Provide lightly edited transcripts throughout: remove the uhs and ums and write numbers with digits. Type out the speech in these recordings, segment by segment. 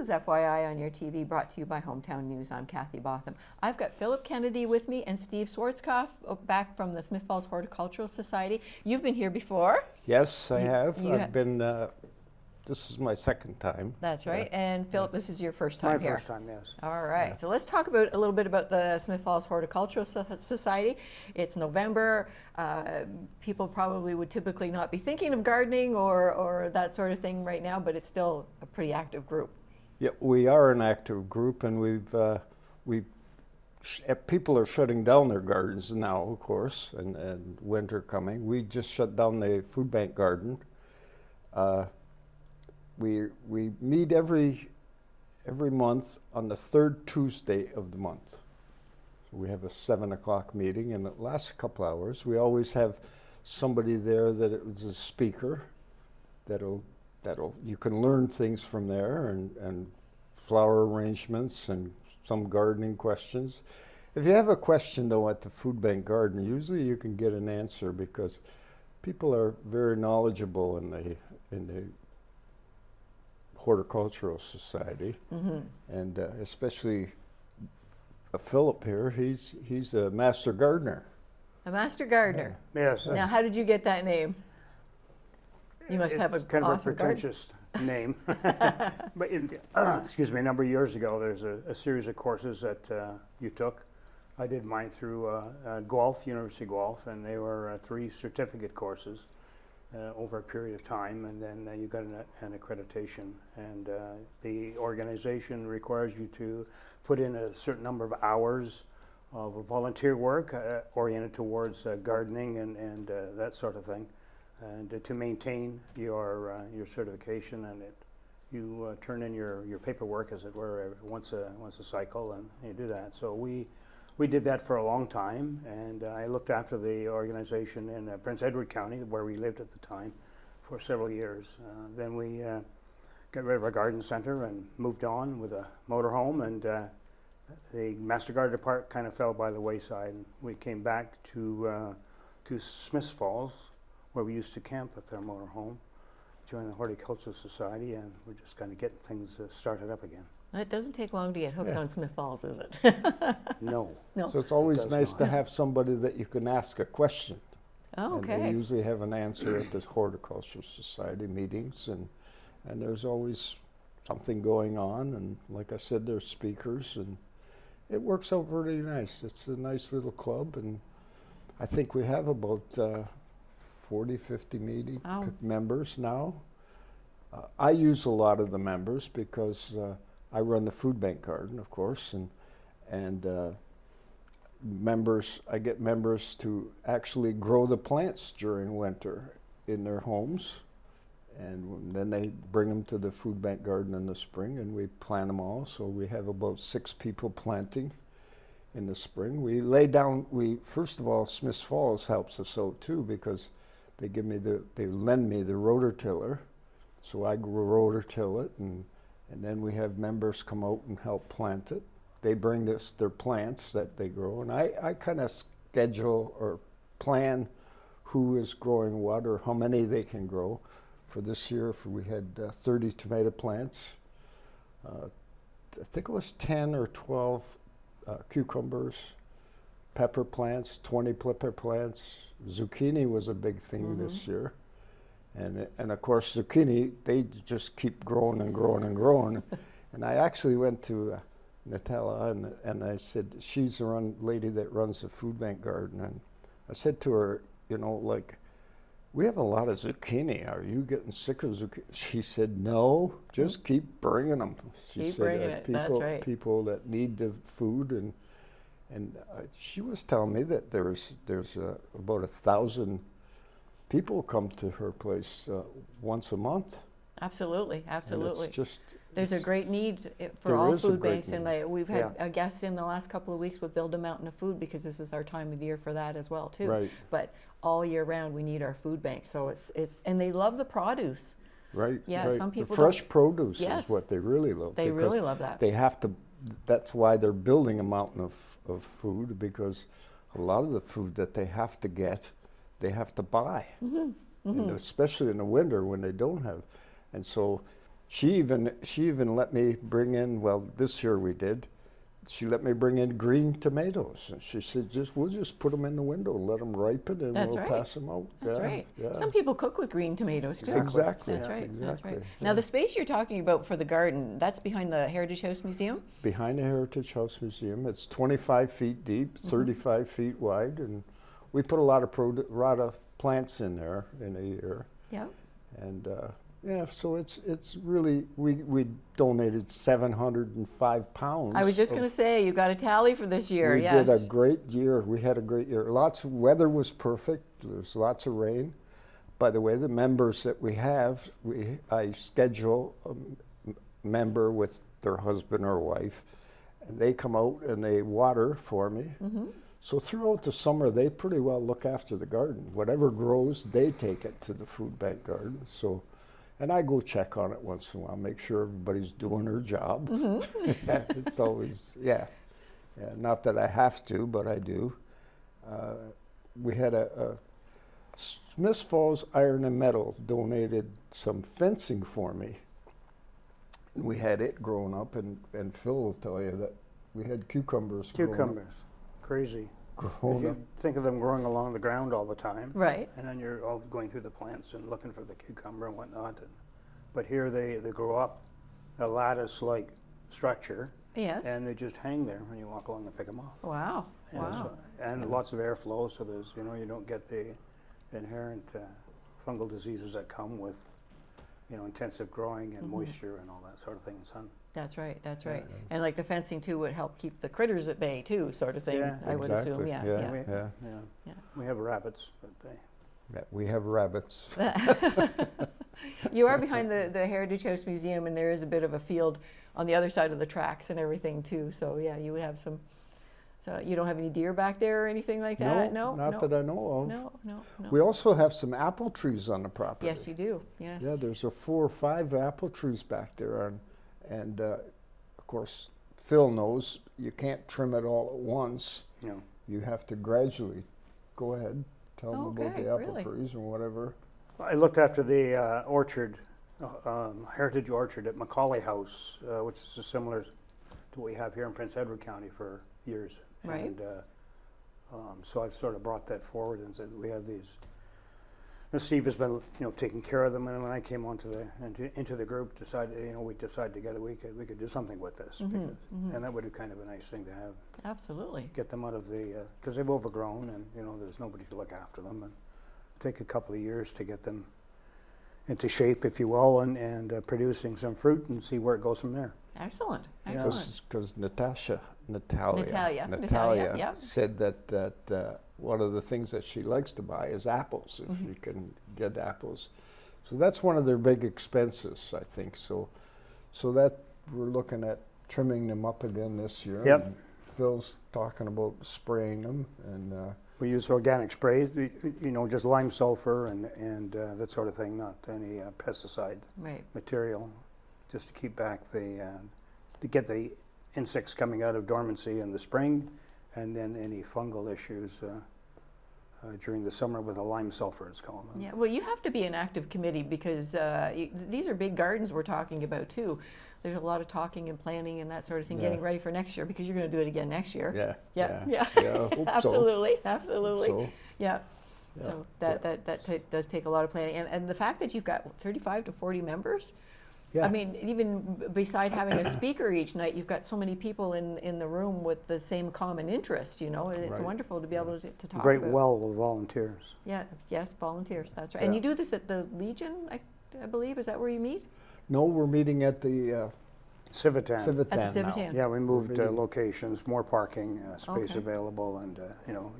is FYI on your TV, brought to you by Hometown News. I'm Kathy Botham. I've got Phillip Kennedy with me and Steve Swartzkopf back from the Smith Falls Horticultural Society. You've been here before. Yes, I have. I've been, this is my second time. That's right. And Phillip, this is your first time here. My first time, yes. All right. So let's talk about a little bit about the Smith Falls Horticultural Society. It's November. People probably would typically not be thinking of gardening or that sort of thing right now, but it's still a pretty active group. Yeah, we are an active group, and people are shutting down their gardens now, of course, and winter coming. We just shut down the food bank garden. We meet every month on the third Tuesday of the month. So we have a 7 o'clock meeting, and it lasts a couple hours. We always have somebody there that is a speaker that'll you can learn things from there, and flower arrangements and some gardening questions. If you have a question though at the food bank garden, usually you can get an answer because people are very knowledgeable in the Horticultural Society, and especially Phillip here. He's a master gardener. A master gardener. Yes. Now, how did you get that name? You must have It's kind of awesome a pretentious name. But excuse me, a number of years ago, there's a series of courses that you took. I did mine through Guelph, University of Guelph, and they were 3 certificate courses over a period of time, and then you got an accreditation. And the organization requires you to put in a certain number of hours of volunteer work oriented towards gardening and that sort of thing, and to maintain your certification. And you turn in your paperwork, as it were, once a cycle, and you do that. So we did that for a long time, and I looked after the organization in Prince Edward County, where we lived at the time, for several years. Then we got rid of our garden center and moved on with a motorhome, and the Master Gardener part kind of fell by the wayside. And we came back to Smith Falls, where we used to camp with our motorhome, joined the Horticultural Society, and we're just kind of getting things started up again. It doesn't take long to get hooked on Smith Falls, is it? No. No. So it's always nice to have somebody that you can ask a question. Oh, okay. And we usually have an answer at the Horticultural Society meetings, and there's always something going on. And like I said, there's speakers, and it works out pretty nice. It's a nice little club, and I think we have about 40, 50 members now. I use a lot of the members because I run the food bank garden, of course, and I get members to actually grow the plants during winter in their homes, and then they bring them to the food bank garden in the spring, and we plant them all. So we have about 6 people planting in the spring. We lay down. First of all, Smith Falls helps us out too, because they lend me the rototiller, so I rototill it, and then we have members come out and help plant it. They bring us their plants that they grow, and I kind of schedule or plan who is growing what or how many they can grow. For this year, we had 30 tomato plants. I think it was 10 or 12 cucumbers, pepper plants, 20 pepper plants. Zucchini was a big thing this year. And of course, zucchini, they just keep growing and growing and growing. And I actually went to Nutella, and I said, she's the lady that runs the food bank garden. And I said to her, we have a lot of zucchini. Are you getting sick of zucchini? She said, no, just keep bringing them. She said, That's right. People that need the food. And she was telling me that there's about 1,000 people come to her place once a month. Absolutely. There's a great need for all food banks, and we've had a guest in the last couple of weeks with Build a Mountain of Food, because this is our time of year for that as well too. Right. But all year round we need our food bank, so it's and they love the produce. Right. Yeah. Right. Some people the fresh produce Yes. is what they really love. They really love that. They have to. That's why they're building a mountain of food, because a lot of the food that they have to get, they have to buy, and especially in the winter when they don't have. And so She even let me bring in, well, this year we did, she let me bring in green tomatoes. And she said, we'll just put them in the window, let them ripen, and That's we'll right. pass them out. That's Yeah, right. yeah. Some people cook with green tomatoes too. Exactly. That's right. That's Exactly. right. Now the space you're talking about for the garden, that's behind the Heritage House Museum? Behind the Heritage House Museum. It's 25 feet deep, 35 feet wide, and we put a lot of plants in there in a year. Yeah. And yeah, so it's really, we donated 705 pounds. I was just going to say, you got a tally for this year, We yes. did a great year. We had a great year. Lots of weather was perfect. There's lots of rain. By the way, the members that we have, I schedule a member with their husband or wife, and they come out and they water for me. So throughout the summer, they pretty well look after the garden. Whatever grows, they take it to the food bank garden. So, and I go check on it once in a while, make sure everybody's doing their job. It's always, yeah. Not that I have to, but I do. We had a Smith Falls Iron and Metal donated some fencing for me. We had it growing up, and Phil will tell you that we had cucumbers. Crazy. Growing You up. think of them growing along the ground all the time. Right. And then you're all going through the plants and looking for the cucumber and whatnot. But here they grow up a lattice-like structure, Yes. and they just hang there when you walk along and pick them off. Wow. And Wow. and lots of airflow, so there's, you don't get the inherent fungal diseases that come with, intensive growing and moisture and all that sort of thing in sun. That's right. That's right. And like the fencing too would help keep the critters at bay too, sort of thing. Yeah. I would assume. Exactly. Yeah. Yeah. Yeah. Yeah. We have rabbits, but they. Yeah, we have rabbits. You are behind the Heritage House Museum, and there is a bit of a field on the other side of the tracks and everything too. So yeah, you would have some. So you don't have any deer back there or anything like that? No, not that I know of. No. We also have some apple trees on the property. Yes, you do. Yes. Yeah, there's 4 or 5 apple trees back there, and of course, Phil knows you can't trim it all at once. No. You have to gradually. Go ahead, tell them about Okay, the apple really? trees or whatever. I looked after the orchard, Heritage Orchard at Macaulay House, which is similar to what we have here in Prince Edward County for years. Right. And so I've sort of brought that forward and said we have these. And Steve has been, taking care of them. And when I came into the group, we decided together we could do something with this, and that would be kind of a nice thing to have. Absolutely. Get them out of the because they've overgrown and there's nobody to look after them, and take a couple of years to get them into shape, if you will, and producing some fruit and see where it goes from there. Excellent. Yeah. Excellent. Because Natalia, yeah. said that one of the things that she likes to buy is apples, if you can get apples. So that's one of their big expenses, I think. So that we're looking at trimming them up again this year. Yep. And Phil's talking about spraying them, and We use organic sprays, just lime sulfur and that sort of thing, not any pesticide Right. material, just to keep back to get the insects coming out of dormancy in the spring, and then any fungal issues during the summer with a lime sulfur, it's called. Yeah, well, you have to be an active committee because these are big gardens we're talking about too. There's a lot of talking and planning and that sort of thing, Yeah. getting ready for next year because you're going to do it again next year. yeah. Yeah. I hope so. Absolutely, absolutely. So, Yeah. Yeah. So that does take a lot of planning, and the fact that you've got 35 to 40 members. yeah. I mean, even beside having a speaker each night, you've got so many people in the room with the same common interest. It's Right. wonderful to be able to talk Great about. well of volunteers. Yeah. Yes, volunteers. That's right. And Yeah. you do this at the Legion, I believe. Is that where you meet? No, we're meeting at the Civitan. Civitan At the now. Civitan. Yeah, we moved meeting- locations, more parking space Okay. available, and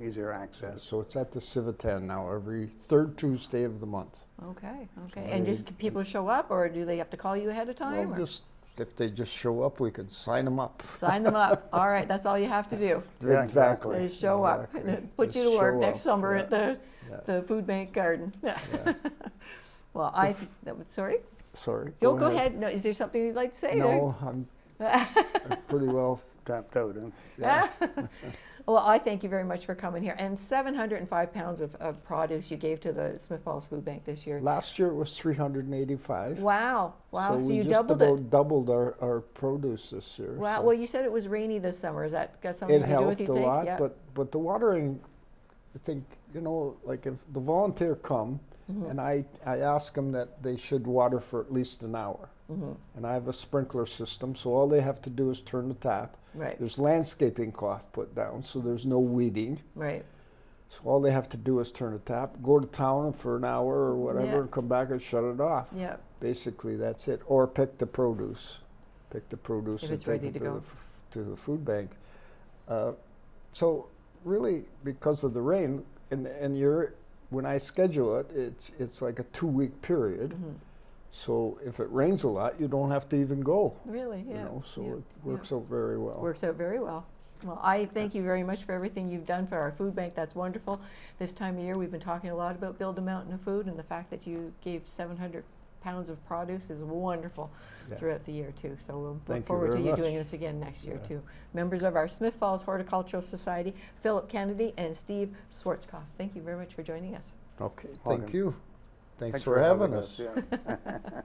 easier access. So it's at the Civitan now, every 3rd Tuesday of the month. Okay. Okay. So And they- just people show up, or do they have to call you ahead of time? Well, or- just if they just show up, we could sign them up. Sign them up. All right. That's all you have to do. Yeah, exactly. Is show up. Exactly. Put Just you to work show next up, summer yeah. at the Yeah. food bank garden. Yeah. Well, sorry. Sorry. Go ahead. No, is there something you'd like to say? No, I'm pretty well. Tapped out. Yeah. Well, I thank you very much for coming here. And 705 pounds of produce you gave to the Smith Falls Food Bank this year. Last year it was 385. Wow, wow, so we you just doubled about it. doubled our produce this year. Wow, so well, you said it was rainy this summer. Is that got something it to do with helped you a think? lot, Yeah. but the watering, I think, you know, like if the volunteer come and I ask them that they should water for at least an hour. And I have a sprinkler system, so all they have to do is turn the tap. Right. There's landscaping cloth put down, so there's no weeding. Right. So all they have to do is turn the tap, go to town for an hour or whatever, Yeah. and come back and shut it off. Yeah. Basically, that's it. Or pick the produce. Pick the produce If and it's take ready it to to go. to the food bank. So really, because of the rain, and when I schedule it, it's like a 2-week period. So if it rains a lot, you don't have to even go. Really, yeah. You know, so yeah, it works out very well. Works out very well. Well, I thank you very much for everything you've done for our food bank. That's wonderful. This time of year, we've been talking a lot about Build a Mountain of Food, and the fact that you gave 700 pounds of produce is wonderful Yeah. throughout the year, too. So we'll look Thank you forward to very you much. doing this again next year, Yeah. too. Members of our Smith Falls Horticultural Society, Phillip Kennedy and Steve Schwarzkopf. Thank you very much for joining us. Okay, Welcome. thank you. Thanks Thanks for having us. us. Yeah.